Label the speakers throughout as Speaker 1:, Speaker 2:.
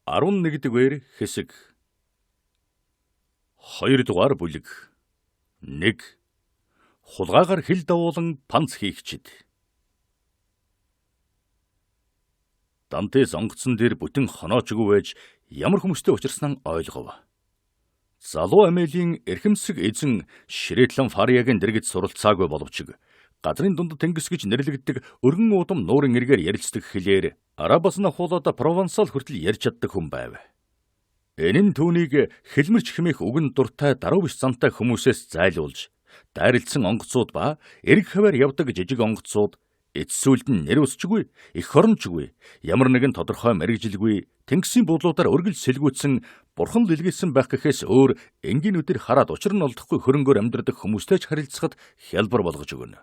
Speaker 1: 11-р хэсэг 2-р бүлэг 1 хулгаагаар хил давуулан панц хийгчид. Дантес онгоцон дээр бүтэн хоноочгүй байж ямар хүмүүстэй учирснаа ойлгов. Залуу Амелийн эрхэмсэг эзэн Ширэтлэн Фариагийн дэргэд суралцаагүй боловч газрын дунд тэнгис гэж нэрлэгддэг өргөн удам нуурын эргээр ярилцдаг хэлээр арабаас нь хуулаад Провансал хүртэл ярьж чаддаг хүн байв. Энэ нь түүнийг хэлмэрч хэмээх үгэн дуртай даруй биш зантай хүмүүсээс зайлуулж, дайралтсан онгоцууд ба эрг хаваар явдаг жижиг онгоцууд эцсүүлд нь нэр усчгүй, их хоромчгүй, ямар нэгэн тодорхой мэрэгжилгүй, тэнгисийн буудлуудаар өргөл сэлгүүцсэн бурхан л илгээсэн байх гэхээс өөр энгийнүүдээр хараад учир нь олдохгүй хөрөнгөөр амьдрах хүмүүстэй ч харилцахад хялбар болгож өгнө.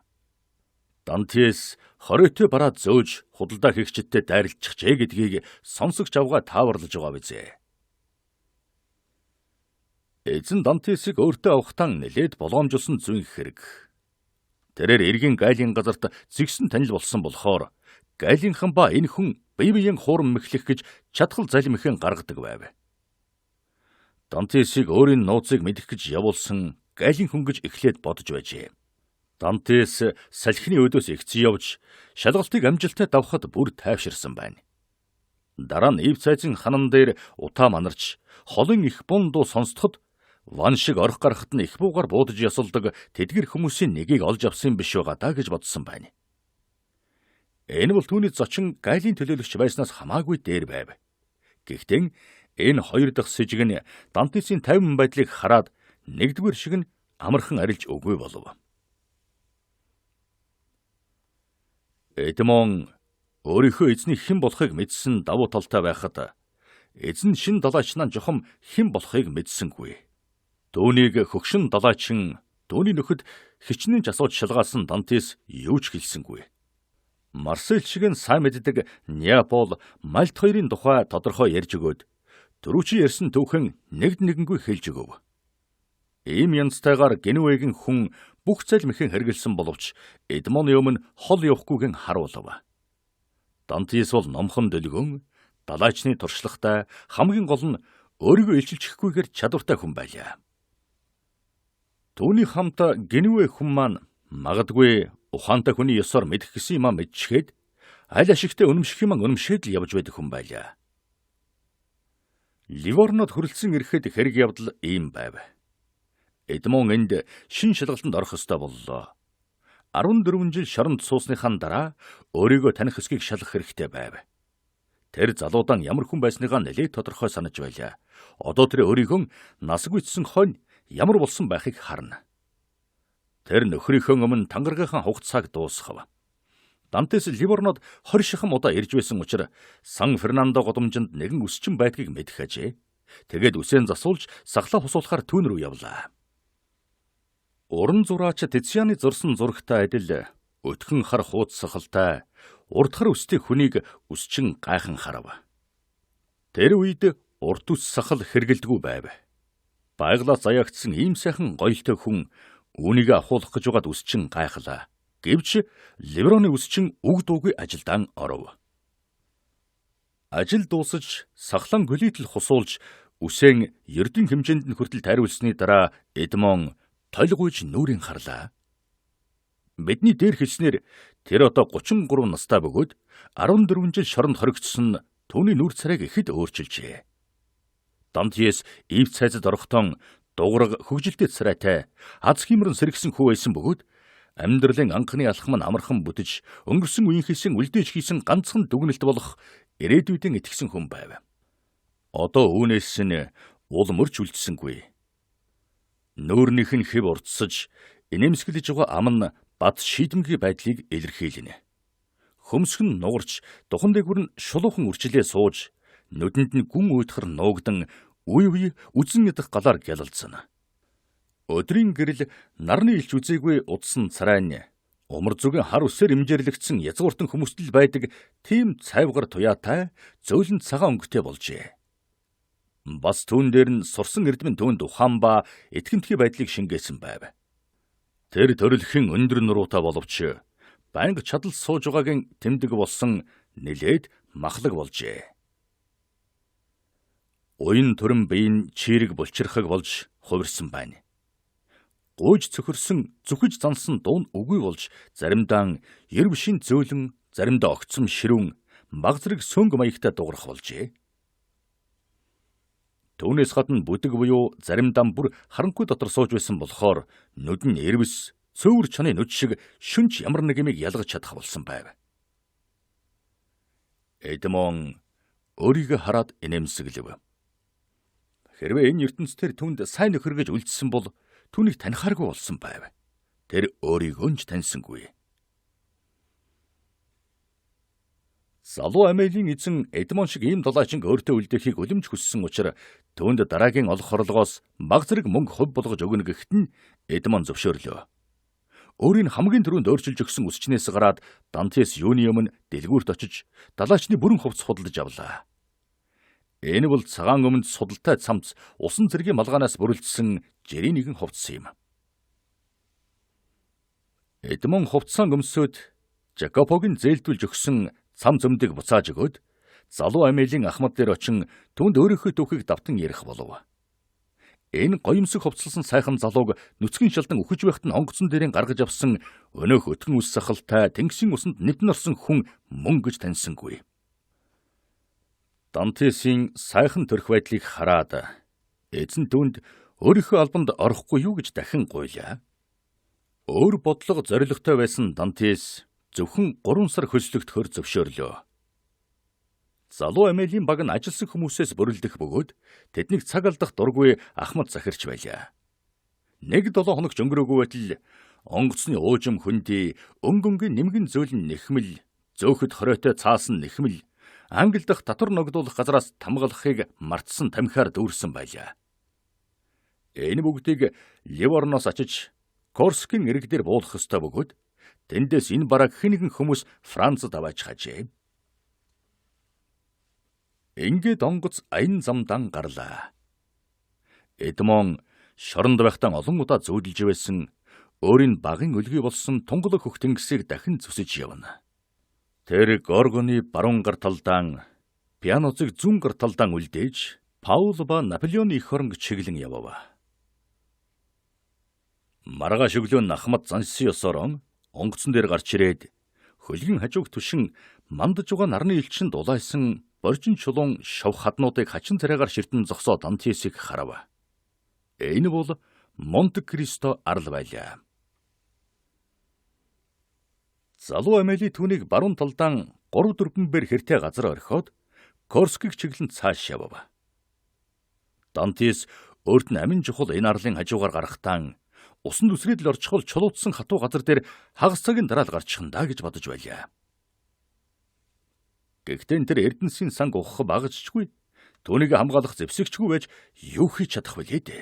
Speaker 1: Дантес хоройтой бараад зөөж худалдаа хийгчдтэй дайралчихжээ гэдгийг сонсогч авгаа тааварлаж байгаа бизээ. Эзэн Дантесийг өөртөө авахтаа нэлээд боломжуулсан зүйн хэрэг. Тэрээр эргийн гайлын газарт зэгсэн танил болсон болохоор гайлынхан ба энэ хүн бие биеийн хуурам мэхлэх гэж чадхал залимхэн гаргадаг байв. Дантесийг өөрийн нууцыг мэдэх гэж явуулсан гайлын хүн гэж эхлээд бодож байжээ. Дантес салхины өдөөс игцэн явж шалгалтыг амжилттай давхад бүр тайвширсан байна. Дараа нь ив цайзын ханан дээр утаа манарч холын их бун дуу сонсдоход ван шиг орох гарахт нь их буугаар буудаж ясалдаг тэдгэр хүмүүсийн нэгийг олж авсан биш байгаа даа гэж бодсон байна. Энэ бол түүний зочин гайлын төлөөлөгч байснаас хамаагүй дээр байв. Гэхдээ энэ хоёр дахь сэжиг нь Дантесийн тайван байдлыг хараад нэгдүгээр шиг нь амархан арилж өггүй болов. Эдмон өөрийнхөө эзний хэн болохыг мэдсэн давуу талтай байхад эзэн шин далайчнаа жохом хэн болохыг мэдсэнгүй. Түүнийг хөгшин далайчин түүний нөхөд хичнээн ч асууж шалгаалсан Дантес юу ч хэлсэнгүй. Марсель шиг нь сайн мэддэг Неапол, Мальт хоёрын тухай тодорхой ярьж өгөөд дөрвчийн ярьсан түүхэн нэгд нэгэнгүй хэлж өгөв. Ийм янзтайгаар Генуэгийн хүн бүх залмихэн хэргэлсэн боловч Эдмоны өмнө хол явахгүйгэн харуулв. Дантес бол номхон дөлгөн, далайчны туршлагатай, хамгийн гол нь өөрийгөө илчилчихгүйгээр чадвартай хүн байлаа. Түүний хамт Генуэ хүн маань магадгүй ухаантай хүний ёсоор мэдэх гэсэн юм мэдчихэд аль ашигтай үнэмших юм үнэмшээд л явж байдаг хүн байлаа. Ливорнод хүрэлцэн ирэхэд хэрэг явдал ийм байв. Эдмон энд шин шалгалтанд орох ёстой боллоо. 14 жил шоронд суусныхаа дараа өөрийгөө таних эсхийг шалгах хэрэгтэй байв. Тэр залуудан ямар хүн байсныгаа нэлээд тодорхой санаж байлаа. Одоо тэр өөрийгөө насгүйцсэн хонь ямар болсон байхыг харна. Тэр нөхрийнхөө өмнө тангаргийнхаа хугацааг дуусгав. Дантес Ливорнод 20 шахам удаа ирж байсан учраас Сан Фернандо годомжинд нэгэн үсчин байдгийг мэдэх ажээ. Тэгээд үсээн засуулж сахлаа хусуулахаар түүн рүү явлаа. Уран зураач Тицианы зурсан зурагтай адил өтгөн хар хууц сахалтай урд хар үстэй хүнийг үсчин гайхан харав. Тэр үед урд үс сахал хэргэлдэггүй байв. Байглаас заягдсан ийм сайхан гоёлтой хүн үүнийг ахуулах гэж байгаад үсчин гайхлаа. Гэвч Ливроны үсчин үг дуугүй ажилдаан оров. Ажил дуусаж сахлан голитл хусуулж үсээн ердийн хэмжээнд нь хүртэл тайруулсны дараа Эдмон толгойж нүрийн харлаа. Бидний дээр хэлснээр тэр одоо 33 настай бөгөөд 14 жил шоронд хоригдсон түүний нүр царайг ихэд өөрчилжээ. Дантес ив цайзад орохдоо дуураг хөгжилтэй царайтай аз химрэн сэргсэн хүү байсан бөгөөд амьдралын анхны алхам нь амархан бүтэж өнгөрсөн үеийнхээсээ үлдээж хийсэн ганцхан дүгнэлт болох ирээдүйдэн итгэсэн хүн байв. Одоо үүнээс нь уул мөрч үлдсэнгүй. Нүүрнийх нь хэв уртсаж инээмсэглэж байгаа ам нь бат шийдэмгий байдлыг илэрхийлнэ. Хөмсг нь нугарч духан дээгүр нь шулуухан үрчлээ сууж нүдэнд нь гүн уйтхар нуугдан үе үе үзэн ядах галаар гялалцсан. Өдрийн гэрэл нарны илч үзээгүй удсан царайн умар зүгийн хар үсээр имжэрлэгдсэн язгууртан хүмүүстэл байдаг тийм цайвгар туяатай зөөлөн цагаан өнгөтэй болжээ. Бас түүн дээр нь сурсан эрдмэн түүнд ухаан ба итгэмтгий байдлыг шингээсэн байв. Тэр төрөлхийн өндөр нуруутай боловч байнга чадал сууж байгаагийн тэмдэг болсон нэлээд махлаг болжээ. Уян төрөн биеийн чирэг булчирхаг болж хувирсан байна. Гуйж цөхөрсөн, зүхэж зансан дуун үгүй болж заримдаа ер бишийн зөөлөн, заримдаа огцом ширүүн, баг зэрэг сөнгө маягтай дуурах болжээ. Түүнээс гадна бүдэг буюу заримдаа бүр харанхуй дотор сууж байсан болохоор нүд нь эрвэс, цөөвөр чоны нүд шиг шүнж ямар нэг юмыг ялгаж чадах болсон байв. Эдмон өөрийгөө хараад инээмсэглэв. Хэрвээ энэ ертөнцийн түнд сайн нөхөр гэж үлдсэн бол түүнийг танихааргүй болсон байв. Тэр өөрийгөө ч таньсангүй. Залуу Амелийн эзэн Эдмон шиг ийм дулаачинг өөртөө үлдээхийг үлэмж хүссэн учраас түүнд дараагийн олох орлогоос баг зэрэг мөнгө хувь болгож өгнө гэхэд нь Эдмон зөвшөөрлөө. Өөрийн хамгийн түрүүнд өөрчилж өгсөн үсчнээс гараад Дантес юуны өмнө дэлгүүрт очиж далаачны бүрэн хувцас худалдаж авлаа. Энэ бол цагаан өмнөд судалтай цамц усан цэргийн малгаанаас бүрэлдсэн жирийн нэгэн хувцас юм. Эдмон хувцсан өмсөд Жакопогийн зээлдүүлж өгсөн цам зөмдөг буцааж өгөөд залуу Амелийн ахмад дээр очин түүнд өөрийнхөө түүхийг давтан ярих болов. Энэ гоёмсог хувцалсан сайхан залууг нүцгэн шалдан үхэж байхад нь онгоцон дээрээ гаргаж авсан өнөөх өтгөн үс сахалтай тэнгисийн усанд нэвтэн орсон хүн мөн гэж таньсангүй. Дантесийн сайхан төрх байдлыг хараад эзэн түүнд өөрийнхөө албанд орохгүй юу гэж дахин гуйлаа. Өөр бодлого зоригтой байсан Дантес зөвхөн 3 сар хөслөгдөхөөр зөвшөөрлөө. Залуу Амелийн баг нь ажилсан хүмүүсээс бүрэлдэх бөгөөд тэднийг цаг алдах дургүй ахмад захирч байлаа. 1-7 хоног өнгөрөөгүй байтал онгоцны уужим хөндөй, өнгөнгийн нэмгэн зөөлн нэхмэл, зөөхөд хоройтой цаасан нэхмэл, англи дахь татвар ногдуулах газараас тамгалахыг мартсан тамхиар дүүрсэн байлаа. Энэ бүгдийг Ливорноос очиж Корскийн ирэг дээр буулгах ёстой бөгөөд тэндээс энэ бараг хинэгэн хүмүүс Францад аваач хажээ. Ингээд онгоц аян замдан гарлаа. Эдмон шоронд байхдаа олон удаа зөөдөлж байсан өөрийн багын өлгий болсон тунгалаг хөх тэнгисийг дахин зүсэж явна. Тэр Горгоны баруун гар талдаан, Пианозыг зүүн гар талдаан үлдээж, Паул ба Наполеоны эх оронг чиглэн явав. Маргааш өглөө ахмад зансын ёсоор онгоцон дээр гарч ирээд хөлгийн хажууг түшин мандаж угаа нарны элчин дулайсан боржин чулуун шов хаднуудыг хачин царайгаар ширтэн зогсоо Дантесийг харав. Энэ бол Монте Кристо арал байлаа. Залуу Амели түүнийг баруун талдаан 3-4 бэр хэртэй газар орхиод Корскийг чиглэн цааш явав. Дантес өөрт нь амин чухал энэ арлын хажуугаар гарахтаа усан дүсрээд л орчихвол чулуутсан хатуу газар дээр хагас цагийн дараа л гарчихна гэж бодож байлаа. Гэхдээ тэр Эрдэнэсийн санг ухах багажчгүй, түүнийг хамгаалах зэвсэгчгүй байж юу хийж чадах вүлээ дээ.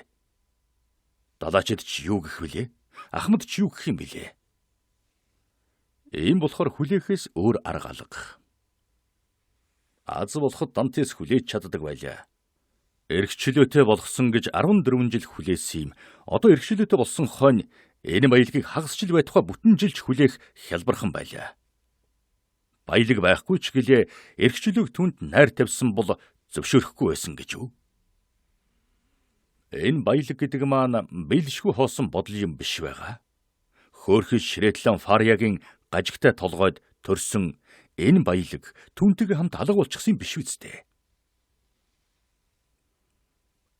Speaker 1: Далаачид ч юу гэх вүлээ? Ахмад ч юу гэх юм бэлээ? Ийм болохоор хүлээхээс өөр арга алга. Аз болоход Дантес хүлээж чаддаг байлаа. Эрхчлөөтэй болгосон гэж 14 жил хүлээсэн юм. Одоо эрхчлөөтэй болсон хойно энэ баялагийг хагасчил байтугай бүтэн жилч хүлээх хялбархан байлаа. Баялаг байхгүй ч гэлээ эрхчлөөг түнд найр тавьсан бол зөвшөөрөхгүй байсан гэж үү? Энэ баялаг гэдэг маань биелшгүй хоосон бодол юм биш байгаа. Хөөхөж Шрэтлэн Фарягийн гажигтай толгойд төрсөн энэ баялаг түүнтэйгээ хамт алга болчихсон биш үсттэй.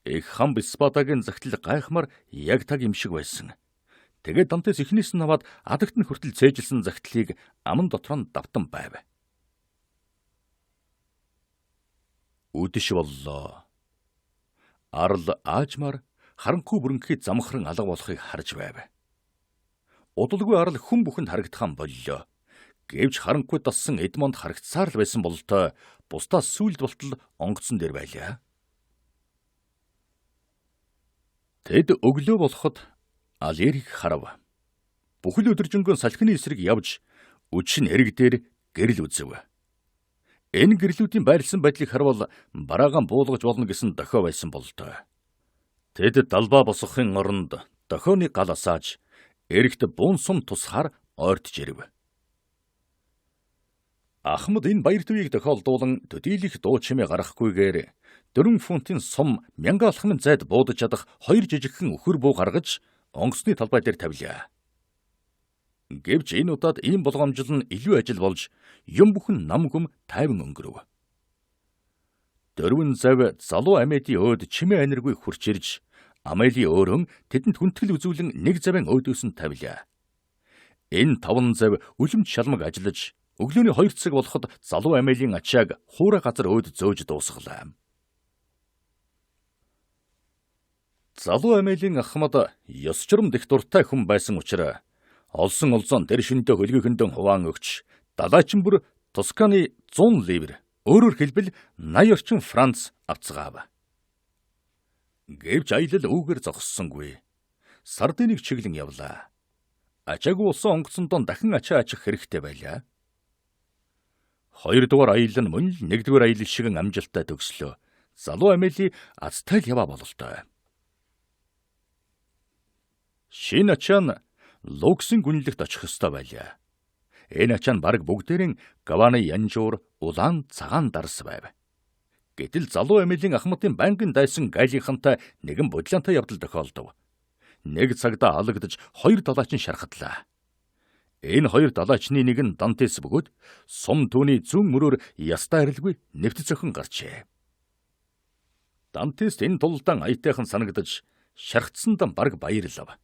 Speaker 1: Их хам Спатагийн загтал гайхмаар яг таг юм шиг байсан. Тэгээд Дантес эхнээс нь аваад адагт нь хүртэл цээжилсэн загтлыг аман дотор нь давтан байв. Үдэш боллоо. Арал аажмаар харанхуй бүрэнхий замхран алга болохыг харж байв. Удалгүй арал хүн бүхэнд харагдхан боллоо. Гэвч харанхуй дассан Эдмонд харагдсаар л байсан бололтой бусдаас сүйд болтол онгоцон дээр байлаа. Тэд өглөө болоход Алерийг харав. Бүхэл өдөржингөө салхины эсрэг явж үдшин эрэг дээр гэрэл үзэв. Энэ гэрлүүдийн байрлсан байдлыг харвал бараагаан буулгаж болно гэсэн дохио байсан бололтой. Тэд далбаа босгохын оронд дохионы гал асааж эрэгт буун сум тусахаар ойртож ирэв. Ахмад энэ баяр төвийг тохиолдуулан төдийлөх дуу чимээ гаргахгүйгээр 4 фунтын сум мянган алхмын зайд буудаж чадах 2 жижигхэн өхөр буу гаргаж онгоцны талбай дээр тавилаа. Гэвч энэ удаад ийм болгоомжил нь илүү ажил болж юм бүхэн нам хүм тайван өнгөрөв. Дөрвөн зав залуу Амедийн өөд чимээ аниргүй хурч ирж Амели өөрөө тэдэнд хүндэтгэл үзүүлэн нэг завын өөдөөс нь тавилаа. Энэ 5 зав үлэмж шалмаг ажиллаж өглөөний 2 цаг болоход залуу Амелийн ачааг хуурай газар өөд зөөж дуусгалаа. Залуу Амелийн Ахмад ёс журам дэх дуртай хүн байсан учраас олсон олзон тэр шөнөдөө хөлгөөхөндөн хуваан өгч далайчин бүр Тосканы 100 ливр, өөрөөр хэлбэл 80 орчим франц авцгаав. Гэвч аялал үүгээр зогссонгүй. Сардиныг чиглэн явлаа. Ачаагүй улсын онгоцондоо дахин ачаа ачих хэрэгтэй байлаа. 2 дугаар аялал нь мөн л 1 дугаар аялал шиг амжилттай төгслөө. Залуу Амели азтай л яваа бололтой. Шинэ ачаа нь Луксын гүнлэгт очих ёстой байлаа. Энэ ачаа нь бараг бүгдээрийн Гаваны янжуур улаан цагаан дарс байв. Гэтэл залуу Амелийн Ахмадын байнгын дайсан гайлийнхантай нэгэн бодлонтой явдал тохиолдов. Нэг цагта алагдаж 2 далайчин шархатлаа. Энэ 2 далайчны нэг нь Дантес бөгөөд сум түүний зүүн мөрөөр ястаа арилгүй нэвт зохин гарчээ. Дантест энэ тулдаан аятайхан санагдаж шархтсандан бараг баярлав.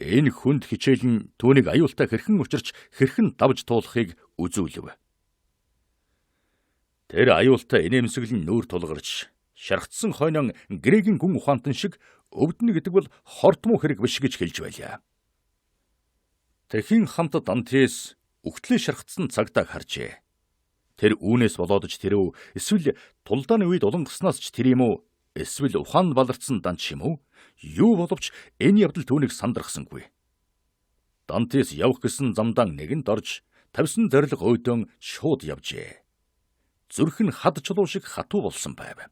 Speaker 1: Энэ хүнд хичээл нь түүнийг аюултай хэрхэн учирч хэрхэн давж туулахыг үзүүлв. Тэр аюултай инээмсэглэн нүүр тулгарч шархтсан хойнон грекийн гүн ухаантан шиг өвднө гэдэг бол хортмоо хэрэг биш гэж хэлж байлаа. Тэхийн хамт Дантес өгтлээ шархтсан цагтаа харжээ. Тэр үүнээс болоодж тэрв эсвэл тулдааны үед улангаснаас ч тэр юм уу эсвэл ухаан баларцсан данч юм уу? Юу боловч энэ явдал түүнийг сандрахсангүй. Дантес явах гэсэн замдаа нэгэнд орж тавьсан зориг өөдөн шууд явжээ. Зүрх нь хад чулуу шиг хатуу болсон байв.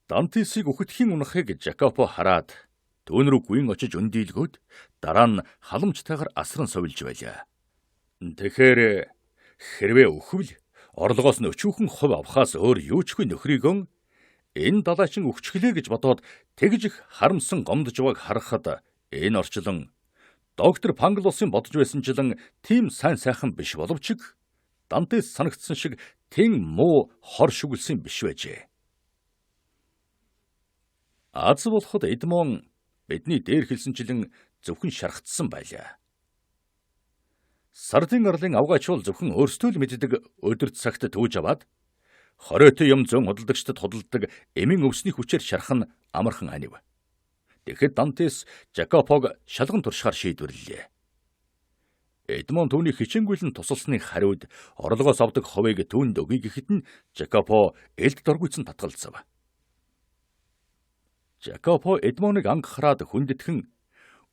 Speaker 1: Дантесийг үхэтхийн унахыг Жакопо хараад түүн рүү гүйн очиж өндийлгөөд дараа нь халамжтайгаар асран совилж байлаа. Тэгэхээр хэрвээ өхвөл орлогоос нь өчүүхэн хувь авахаас өөр юу ч үгүй нөхрийгөө энэ далайчин өгчглээ гэж бодоод тэгж их харамсан гомдож байгааг харахад энэ орчлон доктор Панглусын бодож байсанчлан тийм сайн сайхан биш боловч Дантес санагдсан шиг тэн муу хор шүглсэн биш байжээ. Аз болоход Эдмон бидний дээр хэлсэнчлэн зөвхөн шархтсан байлаа. Сардин арлын авгаачвал зөвхөн өөрсдөө л мэддэг өдөр цагт төвж аваад хоройтой юм зөн худалдагчдад худалдаг эмийн өвсний хүчээр шарах нь амархан анив. Тэгэхэд Дантес Жакопог шалган туршихаар шийдвэрлэлээ. Эдмон түүний хичээнгүйлэн тусалсны хариуд орлогоос авдаг хувийг түүнд өгье гэхэд нь Жакопо элд доргүйцэн татгалзав. Жакопо Эдмоныг ангахраад хүндэтгэн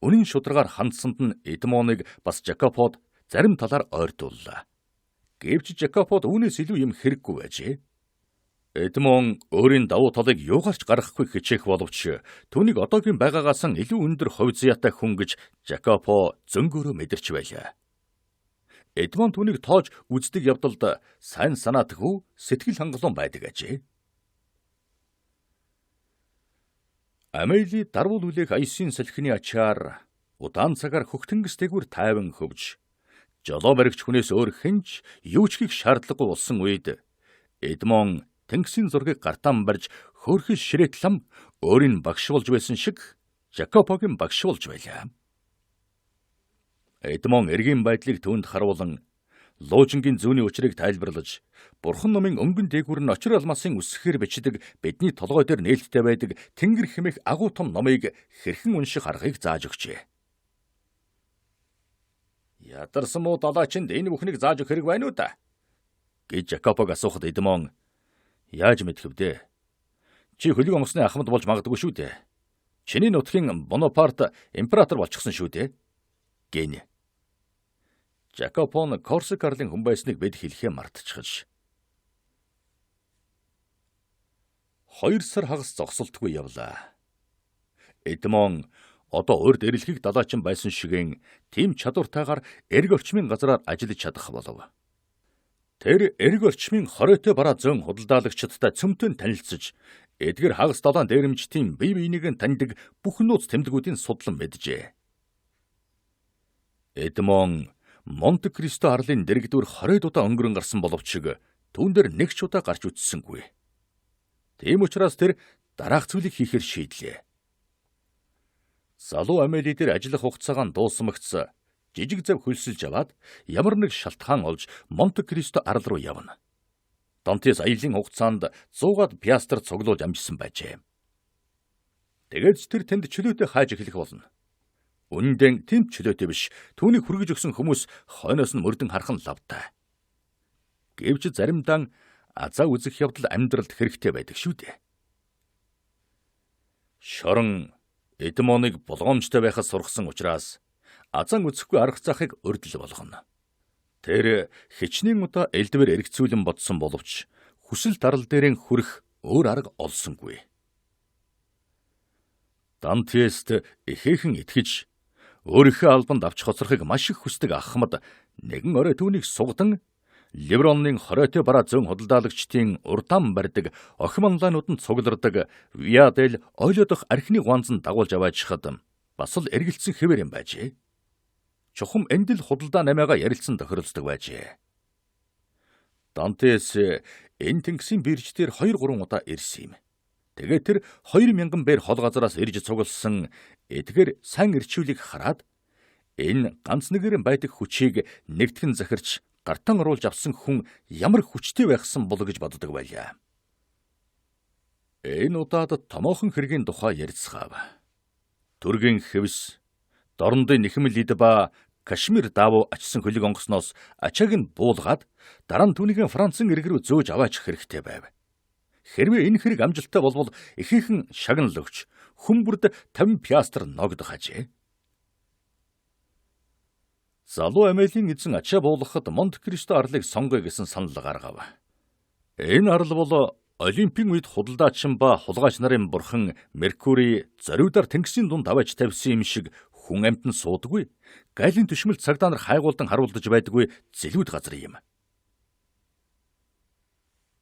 Speaker 1: үнэн шударгаар хандсанд нь Эдмоныг бас Жакопод зарим талаар ойртууллаа. Гэвч Жакопод үүнээс илүү юм хэрэггүй байжээ. Эдмон өөрийн давуу талыг юугаарч гаргахгүй хичээх боловч түүнийг одоогийн байгаагаас нь илүү өндөр хувь заяатай хүн гэж Жакопо зөнгөөрөө мэдэрч байлаа. Эдмон түүнийг тоож үздэг явдалд сайн санаатгүй сэтгэл хангалуун байдаг ажээ. Амели дарвал үлээх аясын салхины ачаар удаан цагаар хөхтөнгөс дээгүүр тайван хөвж жолоо баригч хүнээс өөр хэнч юу ч хийх шаардлагагүй болсон үед Эдмон тэнгисийн зургийг гартаан барьж хөөрхөн ширээт лам өөрийн багш болж байсан шиг Жакопогийн багш болж байлаа. Эдмон эргийн байдлыг түүнд харуулан луужингийн зүүнний учрыг тайлбарлаж бурхан номын өнгөн дээгүүр нь очир алмасын үсгээр бичдэг бидний толгой дээр нээлттэй байдаг тэнгэр хэмээх агуу том номыг хэрхэн унших аргыг зааж өгчээ. Ядарсан муу далайчинд энэ бүхнийг зааж өгөх хэрэг байна уу та? Гэж Жакопог асуухад Эдмон яаж мэдэх вдэ? Чи хөлөг онгоцны ахмад болж магадгүй шүү дээ. Чиний нутгийн Бонапарт император болчихсон шүү дээ. Гэнэ. Жакопон Корсик арлын хүн байсныг бид хэлэхээ мартчихж. 2 сар хагас зогсолтгүй явлаа. Эдмон одоо урд эрэлхийг далаачин байсан шигэн тийм чадвартайгаар эрг орчмын газараар ажиллаж чадах болов. Тэр эрг орчмын хоройтой бараа зөн худалдаалагчдтай цөмтөн танилцж, эдгээр хагас далайн дээрэмчдийн бие биенийг нь таньдаг бүх нууц тэмдгүүдийн судлан мэджээ. Эдмон Монте Кристо арлын дэрэгдүр 20 удаа өнгөрөн гарсан боловч түүн дээр нэг ч удаа гарч үтсэнгүй. Тийм учраас тэр дараах зүйлийг хийхээр шийдлээ. Залуу Амели дээр ажиллах хугацаагаа дуусмагц жижиг зав хөлсөлж аваад ямар нэг шалтгаан олж Монте Кристо арал руу явна. Дантес аялын хугацаанд 100-аад пиастр цуглуулж амжсан байжээ. Тэгээд тэр тэнд чөлөөтэй хааж эхлэх болно. Үнэндээ тэнд чөлөөтэй биш, түүнийг хүргэж өгсөн хүмүүс хойноос нь мөрдөн харах нь лавтай. Гэвч заримдаа азаа үзэх явдал амьдралд хэрэгтэй байдаг шүү дээ. Шорон Эдмоныг болгоомжтой байхад сургасан учраас азан үзэхгүй арга захыг урдл болгоно. Тэр хичнээн удаа элдвэр эргэцүүлэн бодсон боловч хүсэл дарал дээрэн хүрэх өөр арга олсонгүй. Дантест ихээхэн итгэж өөрийнхөө албанд авч хоцрохыг маш их хүсдэг ахмад нэгэн орой түүнийг сугадан Левронның хоройтой бараа зөн худалдаалагчдын урдаан барьдаг охин манлайнууд нь цуглардаг Виадел ойлодох архины гуанзан дагуулж аваачихад бас л эргэлцсэн хэвээр юм байжээ. Чухам эндэл худалдаа намайгаа ярилцсан тохиролцдог байжээ. Дантес энэ тэнгисийн бирж дээр 2-3 удаа ирсэн юм. Тэгээд тэр 2000 бээр хол газараас ирж цугласан эдгээр сайн ирчүүлийг хараад энэ ганц нэгэн байдаг хүчийг нэгтгэн захирч гартан оруулж авсан хүн ямар хүчтэй байхсан бол гэж боддог байлаа. Энэ удаад томоохон хэргийн тухай ярилцгаав. Түргийн хэвс, дорндын нэхмэл ид ба Кашмир даавуу ачсан хөлөг онгосноос ачааг нь буулгаад дараа нь түүнийг Францын ирэг рүү зөөж аваачих хэрэгтэй байв. Хэрвээ энэ хэрэг амжилттай болвол ихээхэн шагнал өгч хүмүүрд 50 пиастр ногдох ажээ. Залуу Амелийн эзэн ачаа буулгахад Монте Кристо арлыг сонгоё гэсэн санал гаргав. Энэ арал бол Олимпийн үед худалдаачин ба хулгайч нарын бурхан Меркурий зориудаар тэнгисийн дунд аваач тавьсан юм шиг хүн амьтан суудаггүй. Галын түшмэл цагдаа нар хайгуулдан харуулдаж байдаггүй зэлүүд газар юм.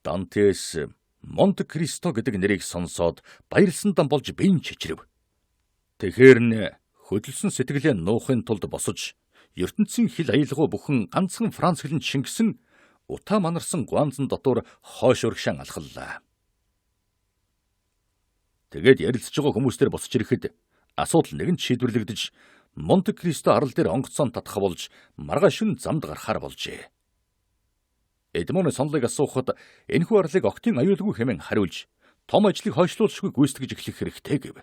Speaker 1: Дантес Монте Кристо гэдэг нэрийг сонсоод баярлсандаа болж биеийн чичрэв. Тэгэхэр нь хөдөлсөн сэтгэлээ нуухын тулд босож ертөнцийн хил аялгау бүхэн ганцхан Франц хэлэнд шингэсэн утаа манарсан гуанзан дотор хойш урагшаан алхаллаа. Тэгээд ярилцж байгаа хүмүүстээр босч ирэхэд асуудал нэгэн шийдвэрлэгдэж Монте Кристо арал дээр онгоцон татах болж маргааш шөнө замд гарахаар болжээ. Эдмон сонлыг асуухад энэхүү арлыг октын аюулгүй хэмээн хариулж том ажлыг хойшлуулшгүй гүйцэтгэж эхлэх хэрэгтэй гэв.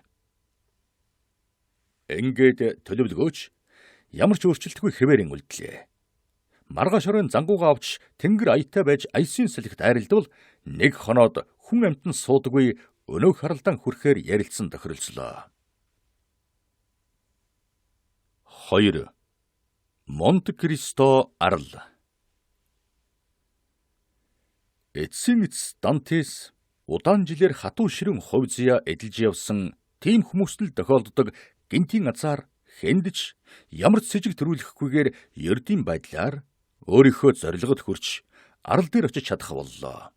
Speaker 1: Ингээд төлөвлөгөөч ямар ч өөрчлөлтгүй хэвээрэн үлдлээ. Маргааш оройн зангуугаа авч тэнгэр аятай байж аясын салхит айралдвал нэг хоноод хүн амьтан суудаггүй өнөөх харалдаан хүрэхээр ярилцсан тохиролцлоо. 2. Монте Кристо арал. Эцсийн эцэс Дантес удаан жилээр хатуу ширэн хувь зяа эдэлж явсан тийм хүмүүст л тохиолддог гинтийн азар хэндэж ямар ч сэжиг төрүүлэхгүйгээр ердийн байдлаар өөрийнхөө зорилгод хүрч арал дээр очиж чадах боллоо.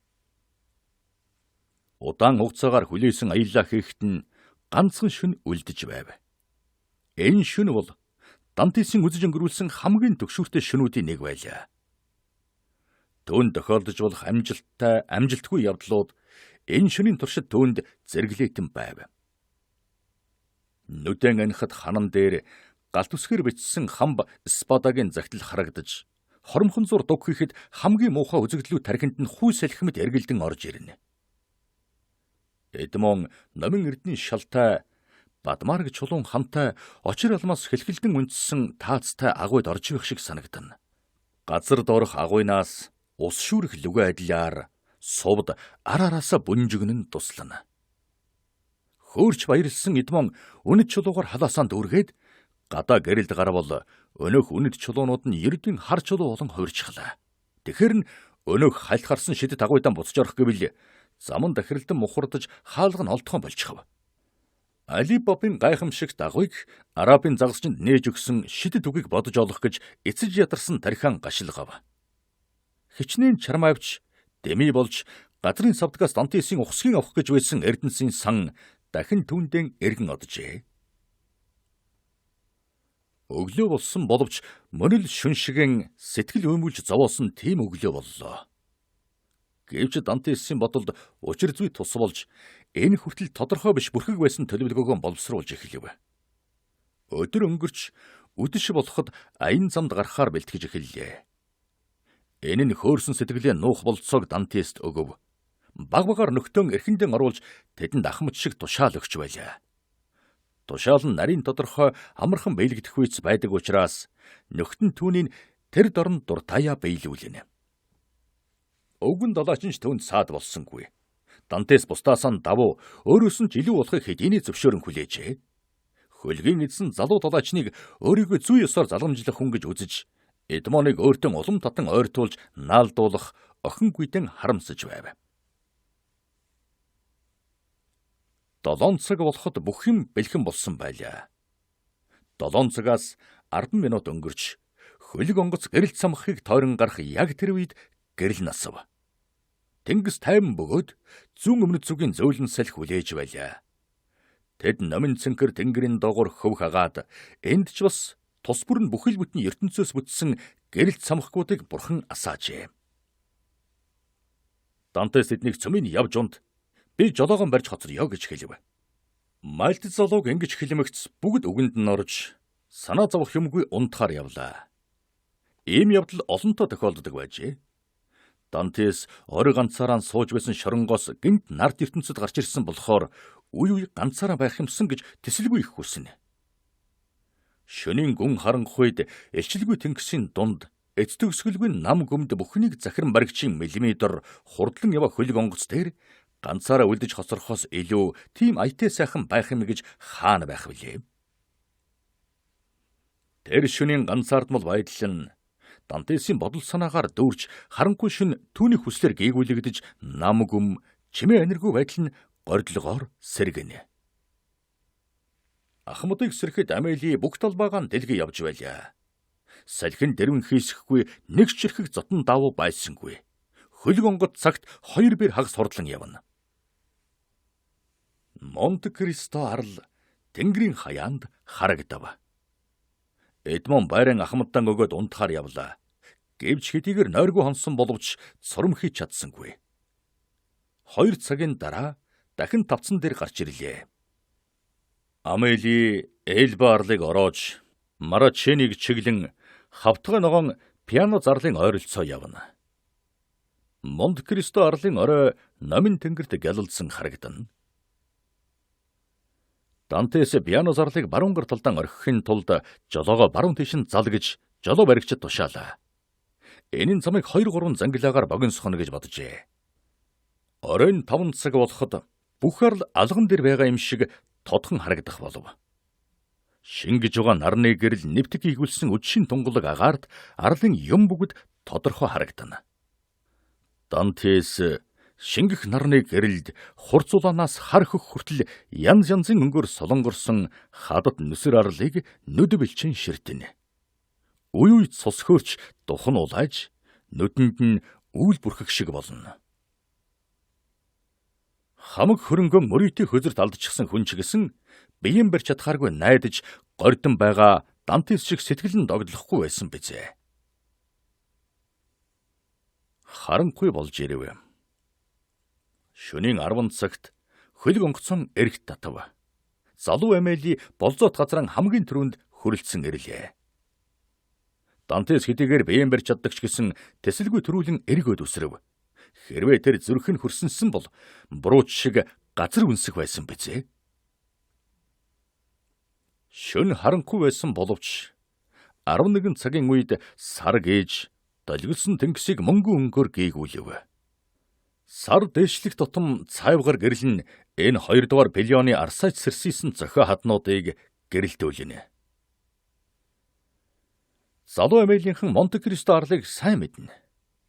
Speaker 1: Удаан хугацаагаар хүлээсэн аяллаа хийхэд нь ганцхан шөнө үлдэж байв. Энэ шөнө бол Дантесийн үзэж өнгөрүүлсэн хамгийн төгшүүртэй шөнүүдийн нэг байлаа. Түүнд тохиолдож болох амжилттай, амжилтгүй явдлууд энэ шөнийн туршид түүнд зэрэглэйтэн байв. Нүдэн анхад ханан дээр галт үсгээр бичсэн хамб спадагийн загтал харагдаж, хоромхон зур дуг хийхэд хамгийн муухай үзэгдлүүд тархинд нь хүй салхимд эргэлдэн орж ирнэ. Эдмон номин эрдний шалтай, бадмарг чулуун хамтай очир алмаас хэлхэлдэн үндэссэн таацтай агуйд орж ирэх шиг санагдана. Газар доорх агуйнаас ус шүүрэх лүгэ адилаар сувд арараасаа бүнжигнэн туслана. Хөөрч баярлсан Эдмон үнэт чулуугаар халаасаанд үргээд гадаа гэрэлд гарвал өнөөх үнэт чулуунууд нь ердийн хар чулуу болон хувирчглаа. Тэгэхэр нь өнөөх хальтгарсан шидэт агуйдан буцаж орох гэвэл зам нь дахиралдан мухардаж хаалга нь олдхон болчихв. Алибабын гайхамшиг дагвыг Арабын загасчинд нээж өгсөн шидэд үгийг бодож олох гэж эцэж ядарсан тархиан гашилгав. Хичнээн чармаавч дэми болж газрын савдгаас Дантесийн ухсгийн авах гэж байсан эрдэнсийн сан дахин түүндээ эргэн оджээ. Өглөө болсон боловч мөрөл шүншигэн сэтгэл өмүүлж зовоосон тийм өглөө боллоо. Гэвч Дантесийн бодолд учир зүй тус болж энэ хүртэл тодорхой биш бүрхэг байсан төлөвлөгөөгөө боловсруулж эхлэв. Өдөр өнгөрч үдэш болоход аян замд гарахаар бэлтгэж эхэллээ. Энэ нь хөөрсөн сэтгэлээ нуух болцоог Дантест өгөв. Багбагаар нөхтөн эрхэндээ оруулж тэдэнд ахмад шиг тушаал өгч байлаа. Тушаал нь нарийн тодорхой амархан биелэгдэх үйц байдаг учраас нөхтөн түүнийг тэр дорн дуртаяа биелүүлнэ. Өвгөн далаачин ч түүнд саад болсонгүй. Дантес бусдаасаа давуу өөрөөс нь ч илүү болохыг хэдийнэ зөвшөөрөн хүлээжээ. Хөлгийн эзэн залуу далаачныг өөрийгөө зүй ёсоор заламжлах хүн гэж үзэж, Эдмоныг өөртөө улам татан ойртуулж наалдуулах охингүйдэн харамсаж байв. 7 цаг болоход бүх юм бэлхэн болсон байлаа. 7 цагаас 10 минут өнгөрч хөлөг онгоц гэрэл цамхыг тойрон гарах яг тэр үед гэрэл насав. Тэнгис тайван бөгөөд зүүн өмнөд зүгийн зөөлөн салхи хүлээж байлаа. Тэд номин цэнхэр тэнгэрийн доогуур хөв хагаад энд ч бас тус бүр нь бүхэл бүтэн ертөнцөөс бүтсэн гэрэл цамхгуудыг бурхан асаажээ. Дантес эднийг цөмийн явж унд би жолоогон барьж хоцорё гэж хэлв. Мальт залууг ингэж хэлмэгц бүгд үгэнд нь орж санаа зовох юмгүй унтахаар явлаа. Ийм явдал олонтоо тохиолддог байжээ. Дантес орой ганцаараа сууж байсан шоронгоос гинт нарт ертөнцөд гарч ирсэн болохоор үе ганцаараа байх юмсан гэж тэсэлгүй их хүснэ. Шөнийн гүн харанх үед элчилгүй тэнгисийн дунд эцтөгсгөлгүй нам гүмд бүхнийг захиран баригчийн миллиметр хурдлан яваа хөлөг онгоц дээр ганцаараа үлдэж хоцорхоос илүү тийм аятай сайхан байх юм гэж хаана байх вүлээ. Тэр шөнийн ганцаардмал байдал нь Дантесийн бодол санаагаар дүүрч харанхуй шин түүний хүслээр гээгүүлэгдэж нам гүм чимээ энергүй байдал нь гордлогоор сэргэнэ. Ахмадыг сэрхэд Амели бүх талбайгаа дэлгэж явж байлаа. Салхин дэрвэн хийсэхгүй нэг ч чирхэг зотон давуу байсангүй. Хөлөг онгоц цагт 2 бэр хагас хурдлан явна. Монте Кристо арал тэнгэрийн хаяанд харагдав. Эдмон байран ахмадтан өгөөд унтахаар явлаа. Гэвч хэдийгээр нойргүй хонсон боловч цурам хийж чадсангүй. 2 цагийн дараа дахин тавцан дээр гарч ирлээ. Амели Элба арлыг ороож Мараченыг чиглэн хавтгай ногоон пиано зарлын ойролцоо явна. Монте Кристо арлын орой номин тэнгэрт гялалдсан харагдана. Дантес пиано зарлыг баруун гар талдан орхихын тулд жолоогоо баруун тийш нь зал гэж жолоо баригчид тушаалаа. Энэ замыг 2-3 зангилаагаар богиносхоно гэж боджээ. Оройн 5 цаг болоход бүх арал алган дээр байгаа юм шиг тодхон харагдах болов. Шингэж байгаа нарны гэрэл нэвтэг хийгүүлсэн үдшийн тунгалаг агаарт арлын юм бүгд тодорхой харагдана. Дантес шингэх нарны гэрэлд хурцулаанаас хар хөх хүртэл янз янзын өнгөөр солонгорсон хадад нүсэр арлыг нүд бэлчин ширтэнэ. Үе үед цус хөрч духан улааж нүдэнд нь үүл бүрхэг шиг болно. Хамаг хөрөнгөө мөрийтэй хөзөрт алдчихсан хүн ч гэсэн биеийн барьж чадхааргүй найдаж гордон байгаа Дантес шиг сэтгэл нь догдлохгүй байсан бизээ. Харанхуй болж ирэв. Шөнийн 10 цагт хөлөг онгоцон эргт татав. Залуу Амели болзоот газрын хамгийн түрүүнд хүрэлцэн ирлээ. Дантес хэдийгээр биеийн барьж чаддаг ч гэсэн тэсэлгүй төрүүлэн эргөөд үсрэв. Хэрвээ тэр зүрх нь хөрсөнсөн бол бурууч шиг газар үнсэх байсан бизээ. Шөнө харанхуй байсан боловч 11 цагийн үед сар гээж долгилсон тэнгисийг мөнгөн өнгөөр гээгүүлэв. Сар дээшлэх тутам цайвгаар гэрэл нь энэ 2 дугаар биллионы арсаач сэрсийсэн зохио хаднуудыг гэрэлтүүлнэ. Залуу Амелийнхэн Монте Кристо арлыг сайн мэднэ.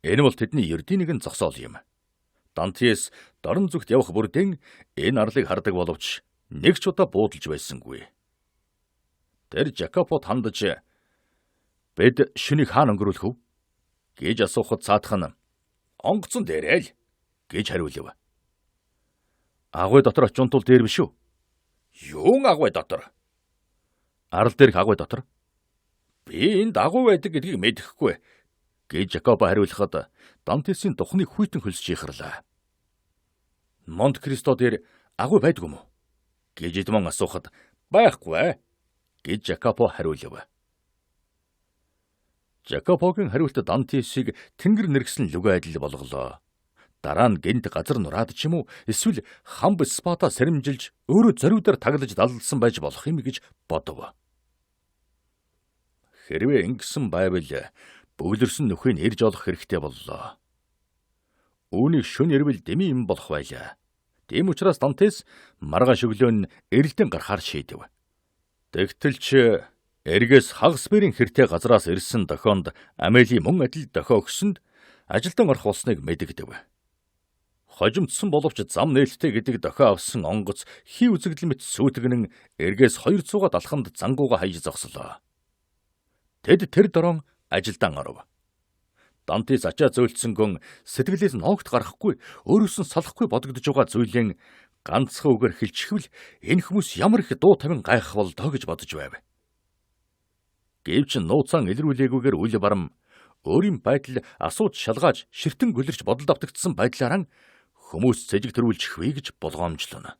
Speaker 1: Энэ бол тэдний ердийн нэгэн зогсоол юм. Дантес дорн зүгт явах бүрдэн энэ арлыг хардаг боловч нэг ч удаа буудалж байсангүй. Тэр Жакопод хандаж "Бид шөнийг хаана өнгөрүүлэх вэ?" гэж асуухад цаадах нь "Онгоцон дээрээ л" гэж хариулв. "Агуй дотор очих тул дээр биш үү?" "Юун агуй дотор?" "Арал дээрх агуй дотор." "Би энд агуй байдаг гэдгийг мэдэхгүй" гэж Жакопо хариулахад Дантесын тухныг хүйтэн хөлсөж ихрлаа. "Монт Кристо дээр агуй байдгүй юм уу?" гэж Эдмон асуухад "Байхгүй" гэж Жакопо хариулв. Жакопогийн хариулт Дантесийг тэнгэр нэргсэн лүгэ адил болголоо. Дараа нь гэнт газар нураад ч юм уу эсвэл хамб Спата сэрэмжилж өөрөө зориудаар таглаж даллсан байж болох юм гэж бодов. Хэрвээ ингэсэн байвал бөглөрсөн нөхөйн ирж олох хэрэгтэй боллоо. Үүнийг шөнө ирвэл дэми юм болох байлаа. Тийм учраас Дантес маргааш өглөө нь эрэлдэн гарахаар шийдэв. Тэгтэл ч эргээс хагас бэрийн хэртэй газраас ирсэн дохионд Амели мөн адил дохио өгсөнд ажилдан орох болсныг мэдэгдэв. Хожимдсан боловч зам нээлттэй гэдэг дохио авсан онгоц хий үзэгдэл мэт сүйтгэн эргээс 200-аад алхамд зангууга хаяж зогслоо. Тэд тэр дорон ажилдан оров. Дантес ачаа зөөлцсөн гон сэтгэлээс ноогт гарахгүй, өөрөөс нь салахгүй бодогдож байгаа зүйлийн ганцхан үгээр хэлчихвэл энэ хүмүүс ямар их дуу тавин гайхах болдоо гэж бодож байв. Гэвч нууцан илрүүлээгүйгээр үл барам өөрийн байдал асууж шалгааж ширтэн гүлэрч бодолд автагдсан байдлаараа хүмүүс цэжиг төрүүлчихвэ гэж болгоомжлоно.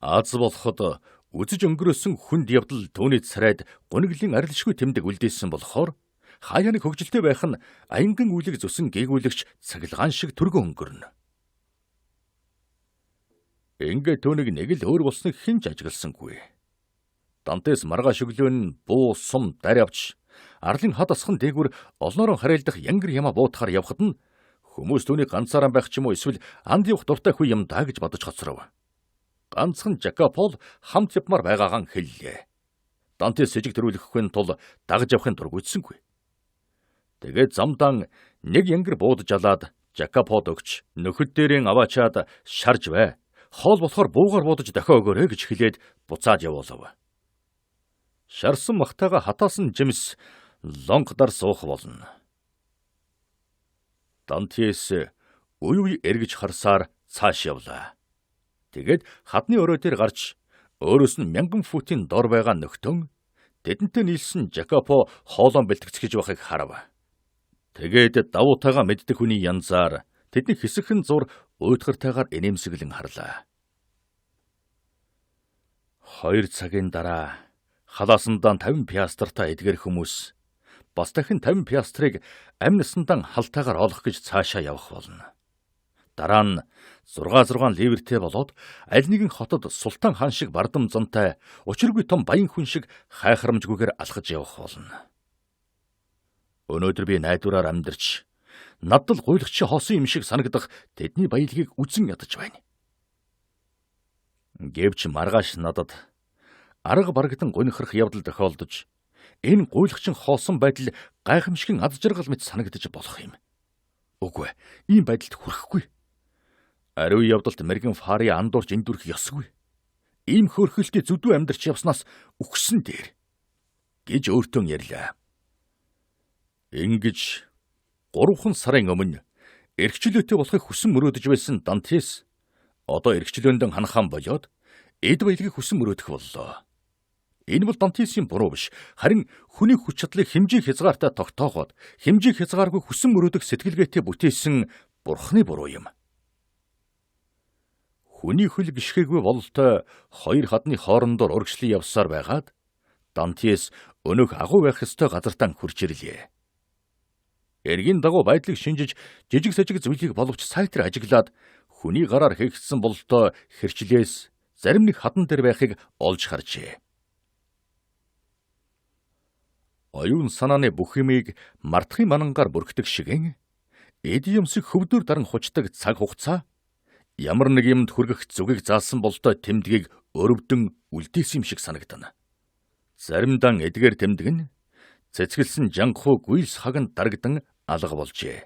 Speaker 1: Аз болоход үзэж өнгөрөөсөн хүнд явдал түүний царайд гуниглын арилшгүй тэмдэг үлдээсэн болохоор хаяаны хөгжилтэй байх нь аянгийн үлэг зүсэн гээгүүлэгч цахилгаан шиг түргэн өнгөрнө. Ингээд түүнийг нэг л өөр болсныг хэн ч ажигласангүй. Дантес маргааш өглөө нь буу сум дарь авч арлын хад асхан дээгүр олноороо харайлдах янгар яма буутахаар явхад нь хүмүүс түүний ганцаараа байх ч юм уу эсвэл анд явах дуртай хүй юм даа гэж бодож хоцров. Ганцхан Жакопол хамт явмаар байгаагаан хэллээ. Дантес сэжиг төрүүлэхгүй тул дагж явахын дургүйдсэнгүй. Тэгээд замдан нэг янгар буудаж алаад Жакопод өгч нөхөд дээрээ аваачаад шарж бай. Хоол болохоор буугаар буудаж дохио өгөөрэй гэж хэлээд буцаад явуулав. Шарсан махтайгаа хатаасан жимс лонгдар суух болно. Дантес үе үе эргэж харсаар цааш явлаа. Тэгээд хадны өрөө дээр гарч өөрөөс нь 1000 футын дор байгаа нөхдөн тэдэнтэй нийлсэн Жакопо хоолон бэлтгэцгэж байхыг харав. Тэгээд давуутайгаа мэддэг хүний янзаар тэдний хэсэгхэн зур уйтгартайгаар инээмсэглэн харлаа. 2 цагийн дараа халаасандаа 50 пиастртаа эдгэр хүмүүс бас дахин 50 пиастрыг амь насандаа халтайгаар олох гэж цаашаа явах болно. Дараа нь 6 ливертэй болоод аль нэгэн хотод султан хаан шиг бардам зонтой учиргүй том баян хүн шиг хайхрамжгүйгээр алхаж явах болно. Өнөөдөр би найдвараар амьдарч надад гуйлгчийн хоосон юм шиг санагдах тэдний баялагийг үзэн ядаж байна. Гэвч маргааш надад арга барагдан гунхрах явдал тохиолдож энэ гуйлгчин хоосон байдал гайхамшигын ад жаргал мэт санагдаж болох юм. Үгүй, ийм байдалд хүрэхгүй. Ариун явдалт мэрэгэн фари андуурч эндүрх ёсгүй. Ийм хөөрхөлтэй зүдүү амьдарч явснаас үхсэн дээр гэж өөртөө ярьлаа. Ингэж 3 сарын өмнө эрхчлөөтэй болохыг хүсэн мөрөөдөж байсан Дантес одоо эрхчлөөндөө ханахаан болоод эд баялагийг хүсэн мөрөөдөх боллоо. Энэ бол Дантесийн буруу биш, харин хүний хүч чадлыг хэмжээ хязгаартай тогтооход хэмжээ хязгааргүй хүсэн мөрөөдөх сэтгэлгээтэй бүтээсэн Бурхны буруу юм. Хүний хөл гიშгээгүй бололтой 2 хадны хоорондоор урагшлан явсаар байгаад Дантес өнөөх агуу байх ёстой газартаа хурж ирлээ. Эргийн дагуу байдлыг шинжиж жижиг сажиг зүйлийг боловч сайтар ажиглаад хүний гараар хийгдсэн бололтой хэрчлээс зарим нэг хадан дээр байхыг олж харжээ. Оюун санааны бүх юмыг мартахын манангаар бүрхдэг шигэн эд юмсыг хөвдөр даран хучдаг цаг хугацаа ямар нэг юмд хүргэх зүгийг заасан бололтой тэмдгийг өрөвдөн үлдээсэн юм шиг санагдана. Заримдаа эдгээр тэмдэг нь цэцгэлсэн жанхуу гүйлс хаганд дарагдан алга болжээ.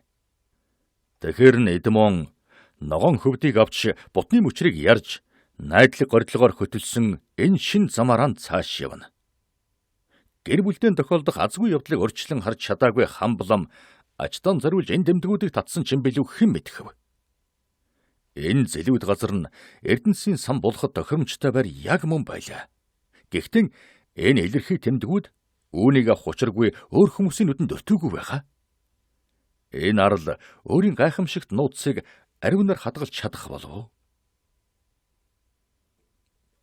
Speaker 1: Тэгэхээр Эдмон ногоон хөвдийг авч бутны мөчрийг ярьж найдлаг гордлогоор хөтөлсөн энэ шин замаараа цааш явна. Гэр бүлдээ тохиолдох азгүй явдлыг урьдчилан харж чадаагүй Хамблам ачтан зориулж энэ тэмдгүүдийг татсан ч юм билүү хэн мэдхэв. Энэ зэлүүд газар нь Эрдэнэсийн сан болоход тохиромжтой байр яг мөн байлаа. Гэхдээ энэ илэрхий тэмдгүүд үүнийг авах учиргүй өөр хүмүүсийн нүдэнд өртөөгүй байхаа. Энэ арал өөрийн гайхамшигт нууцыг ариунаар хадгалж чадах болов.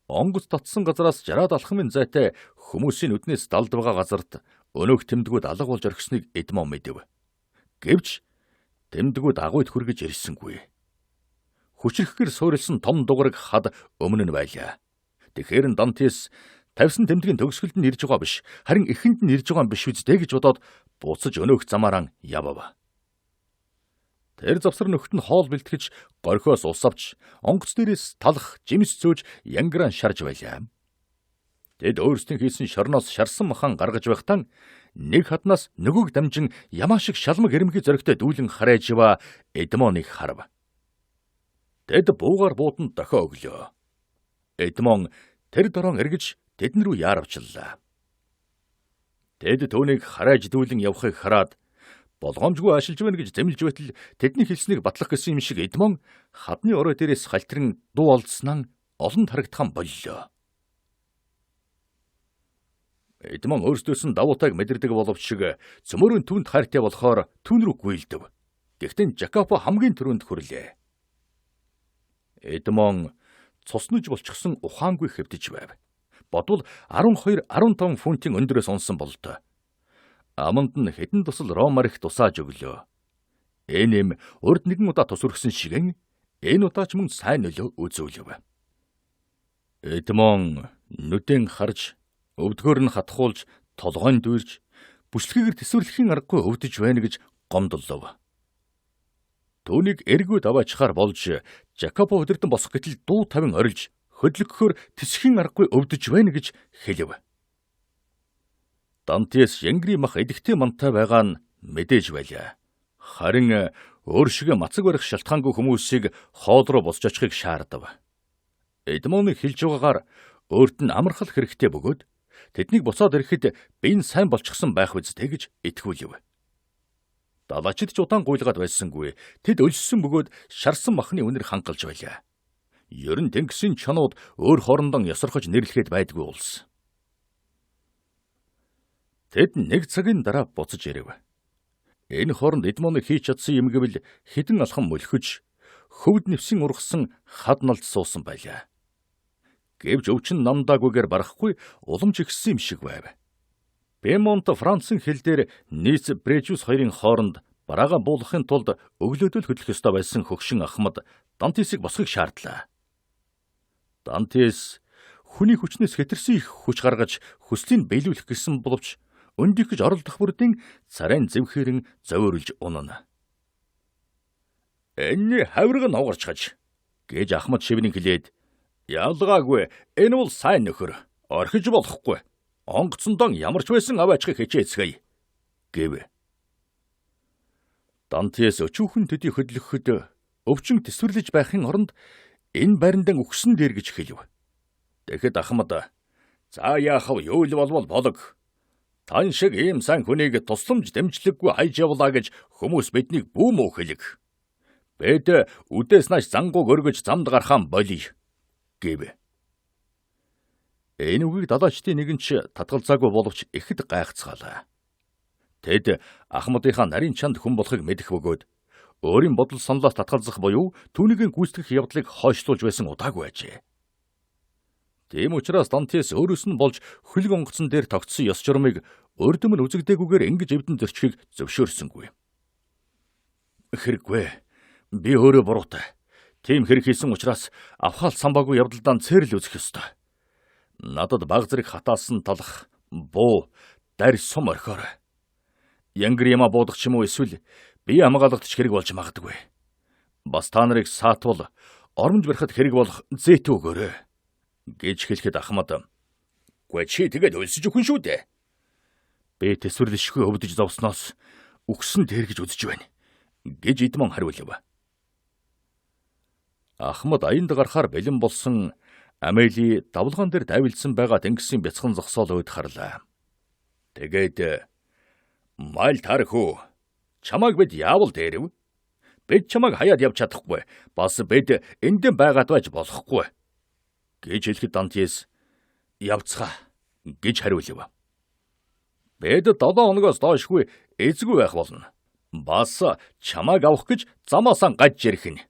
Speaker 1: Онгоц татсан газараас жараад алхмын зайтай хүмүүсийн нүднээс далд байгаа газарт өнөөх тэмдгүүд алга болж орхисныг Эдмон мэдэв. Гэвч тэмдгүүд агуйд хүргэж ирсэнгүй. Хүчрэхгээр суурилсан том дугараг хад өмнө нь байлаа. Тэгэхээр Дантес тавьсан тэмдгийн төгсгөлд нь ирж байгаа биш, харин эхэнд нь ирж байгаа юм биш үстэй гэж бодоод буцаж өнөөх замаараа явав. Тэр завсар нөхд нь хоол бэлтгэж, горхиос ус авч, онгоц дээрээс талах, жимс зөөж янгран шарж байлаа. Тэд өөрсдийн хийсэн шорноос шарсан махан гаргаж байхдаа нэг хаднаас нөгөөг дамжин ямаа шиг шалмаг эрэмхий зөрөгтэй дүүлэн харайж ива Эдмоныг харав. Тэд буугаар бууданд дохио өглөө. Эдмон тэр дорон эргэж тэдэн рүү яаравчлаа. Тэд түүнийг харайж дүүлэн явахыг хараад болгоомжгүй ашиглаж байна гэж зэмлж байтал тэдний хэлснийг батлах гэсэн юм шиг Эдмон хадны орой дээрээс хальтран дуу олдснаа олонд харагдах боллоо. Эдмон өөрсдөөс нь давуутайг мэдэрдэг боловч цөмөрөн түнд хайртай болохоор түн рүү гүйлдэв. Гэхдээ Жакопо хамгийн түрүүнд хүрлээ. Эдмон цуснаж болчихсон ухаангүй хэвдэж байв. Бодвол 12-15 фунтын өндөрөөс унсан болтой. Аманд нь хэдэн тусал Ромаар их тусааж өглөө. Энэм урд нэгэн удаа тус өргсөн шигэн энэ удаач мөн сайн нөлөө үзүүлв. Эдмон нүдэн харж, өвдгөр нь хатхуулж, толгойн дүүрж, бүслэгээр тэсвэрлэхийн аргагүй өвдөж байна гэж гомдлов. Түүнийг эргүүд аваачхаар болж, Жакопо өдөрдөн босох гэтэл дуу тавин орилж, хөдлөгөхөөр тэсхийн аргагүй өвдөж байна гэж хэлв. Дантес янгри мах эдгтэй мантай байгаа нь мэдээж байлаа. Харин өөр шиг мацаг барих шалтгаангүй хүмүүсийг хоол руу босч очихыг шаардав. Эдмоны хэлж байгаагаар өөрт нь амархал хэрэгтэй бөгөөд тэднийг буцаад ирэхэд би энэ сайн болчихсон байх үстэй гэж итгүүлв. Далайчид ч удаан гуйлгаад байсангүй. Тэд өлссөн бөгөөд шарсан махны үнэр хангалж байлаа. Ер нь тэнгисийн чонууд өөр хоорондоо ёсорхож нэрлэхэд байдгүй улс. Тэд нэг цагийн дараа буцаж ирэв. Энэ хооронд Эдмоны хийж чадсан юм гэвэл хідэн алхам мөлхөж, хөвд нэвсэн ургасан хад налд суусан байлаа. Гэвч өвчин намдаагүйгээр барахгүй уламж ихсэн юм шиг байв. Пьемонт Францын хэл дээр Ниц Брежус хоёрын хооронд бараага буулгахын тулд өглөөдөл хөдлөх ёстой байсан хөгшин Ахмад Дантесийг босхийг шаардлаа. Дантес хүний хүчнээс хэтэрсэн их хүч гаргаж хүслийг биелүүлэх гэсэн боловч өндөх гэж оролдох бүрдийн царайн зэвхэрэн зовирлж унана. Энэ хавирга нугарчгаж гэж Ахмад шивнийн хэлээд ялгаагүй энэ бол сайн нөхөр орхиж болохгүй. Онгоцондоо ямар ч байсан аваачхыг хичээцгээе гэв. Дантес өчүүхэн төдий хөдлөхөд өвчин тэсвэрлэж байхын оронд энэ байрандаа үхсэн дээр гэж хэлв. Тэгэхэд Ахмад за яах вэ юу л болвол болог. Тань шиг ийм сайн хүнийг тусламж дэмжлэггүй хайж явлаа гэж хүмүүс биднийг бүү мөө хэлэг. Бид үдээс нааш зангууг өргөж замд гарахаан болъё гэв. Энэ үгийг далайчдын нэгэн ч татгалзаагүй боловч ихэд гайхацгаалаа. Тэд Ахмадынхаа нарийн чанд хүн болохыг мэдэх бөгөөд өөрийн бодол саналаас татгалзах буюу түүнийг гүйцэтгэх явдлыг хойшлуулж байсан удаагүй ажээ. Тийм учраас Дантес өөрөөс нь болж хөлөг онгоцон дээр тогтсон ёс журмыг өрдөм нь үзэгдээгүйгээр ингэж эвдэн зөрчихийг зөвшөөрсөнгүй. Хэрэггүй. Би өөрөө буруутай. Тийм хэрэг хийсэн учраас авхаал самбаагүй явдалдаа цээрл үзэх ёстой. Надад баг зэрэг хатаасан талах, буу, дарь сум орхиор. Янгрима буудах ч юм уу эсвэл бие хамгаалалтч хэрэг болж магадгүй. Бас та нарыг саатвал оромж барихад хэрэг болох зэт өгөөрэй гэж хэлэхэд Ахмад "Гүй чи тэгээд өлсөж өгөн шүү дээ. Би тэсвэрлэшгүй өвдөж зовсноос үхсэн тэр гэж үзэж байна" гэж Эдмон хариулв. Ахмад аянд гарахаар бэлэн болсон Амели давлгаан дээр давилсан байгаа тэнгисийн бяцхан зогсоол өөд харлаа. Тэгээд "Майл тархуу. Чамайг бид яавал дээрэв? Бид чамайг хаяад явж чадахгүй. Бас бид эндэн байгаад байж болохгүй" гэж хэлэхэд Дантес "Явцгаа" гэж хариулв. "Бид 7 хоногоос доошгүй эзгүй байх болно. Бас чамайг авах гэж замаасаа гаж ирэх нь"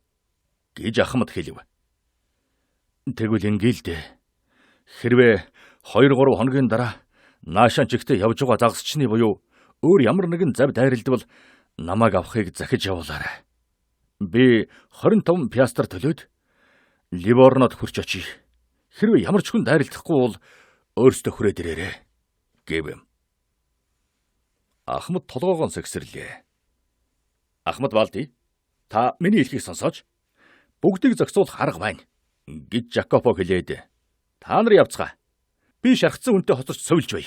Speaker 1: гэж Ахмад хэлв. Тэгвэл ингээл дээ. Хэрвээ 2-3 хоногийн дараа наашаан чигтээ явж байгаа дагсчны буюу өөр ямар нэгэн зав дайралдвал намайг авахыг захиж явуулаарай. Би 25 пиастр төлөөд Ливорнод хүрч очие. Хэрвээ ямар ч хүн дайралдахгүй бол өөрсдөө хүрээд ирээрэй гэв. Ахмад толгоогоо сэгсэрлээ. "Ахмад Балди, та миний хэлхийг сонсооч. Бүгдийг зохицуулах арга байна" гэж Жакопо хэлээд "Та нар явцгаа. Би шархсан үнтэй хоцорч сувилж бай"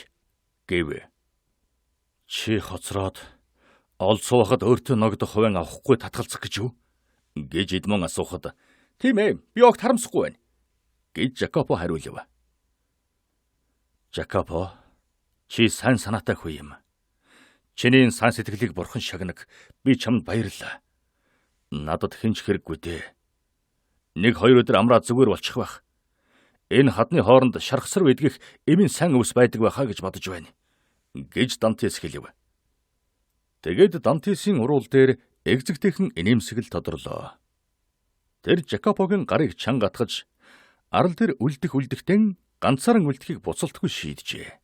Speaker 1: гэв. "Чи хоцроод олцооход өөртөө ногдох хувийн авахгүй татгалзах гэж юу?" гэж Эдмон асуухад "Тийм ээ, би огт харамсахгүй байна" гэж Жакопо хариулв. "Жакопо, чи сайн санаатай хүү юм. Чиний сан сэтгэлийг бурхан шагнаг. Би чамд баярлалаа. Надад хинч хэрэггүй дээ. 1-2 өдөр амраад зүгээр болчих байх. Энэ хадны хооронд шархсар эдгэх эмийн сайн өвс байдаг байхаа гэж бодож байна" гэж Дантес хэлв. Тэгээд Дантесийн уруул дээр эгзэгтэйхэн инээмсэгэл тодорлоо. Тэр Жакопогийн гарыг чанга атгаж арал дээр үлдэхтэн ганцаараа үлдэхийг буцалтгүй шийджээ.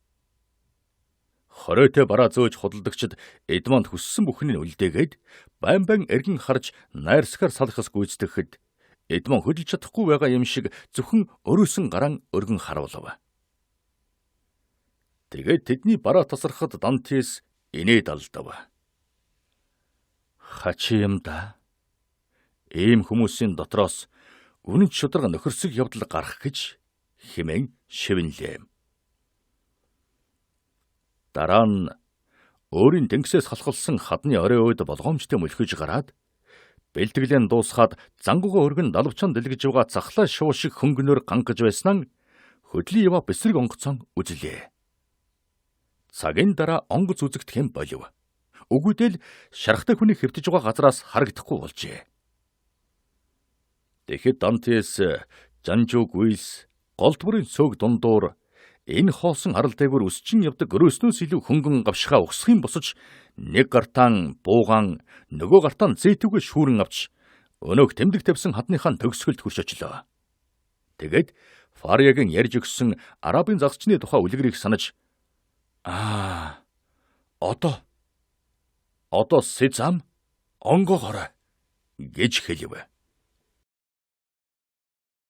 Speaker 1: Хоройтой бараа зөөж худалдагчид Эдмонд хүссэн бүхнийг үлдээгээд байн эргэн харж найрсгаар салахаас гүйцэтгэхэд Эдмон хөдөлж чадахгүй байгаа юм шиг зөвхөн өрөөсөн гараан өргөн харуулв. Тэгээд тэдний бараа тасархад Дантес инээд алдав. "Хачи юм да. Ийм хүмүүсийн дотроос үнэн шударга нөхөрсөг явдал гарах гэж" хэмээн шивнэлээ. Дараа нь өөрийн тэнгисээс халахлсан хадны орой үед болгоомжтой мөлхөж гараад бэлтгэлэн дуусгаад зангууга өргөн далавчан дэлгэж байгаа цахлаа шуу шиг хөнгөнөөр гангаж байснаа хөдлийн ява бэсрэг онгоцон үзлээ. Цагийн дараа онгоц үзэгдэх юм болов. Үгүйтэл шархтай хүний хэвтэж байгаа газраас харагдахгүй болжээ. Тэгэхэд Дантес Жанжуу гүйлс голдморын цөөг дундуур энэ хоосон арал дээгүүр өсчин явдаг өрөөснөөс илүү хөнгөн гавшихаа ухсхийн босож нэг гартаан буугаан нөгөө гартаан зээтүүгээ шүүрэн авч өнөөх тэмдэг тавьсан хадныхаа төгсгөлд хурж очлоо. Тэгээд Фарягийн ярьж өгсөн арабын загсчны тухай үлгэрийг санаж одоо Сезам онгоогоорой гэж хэлв.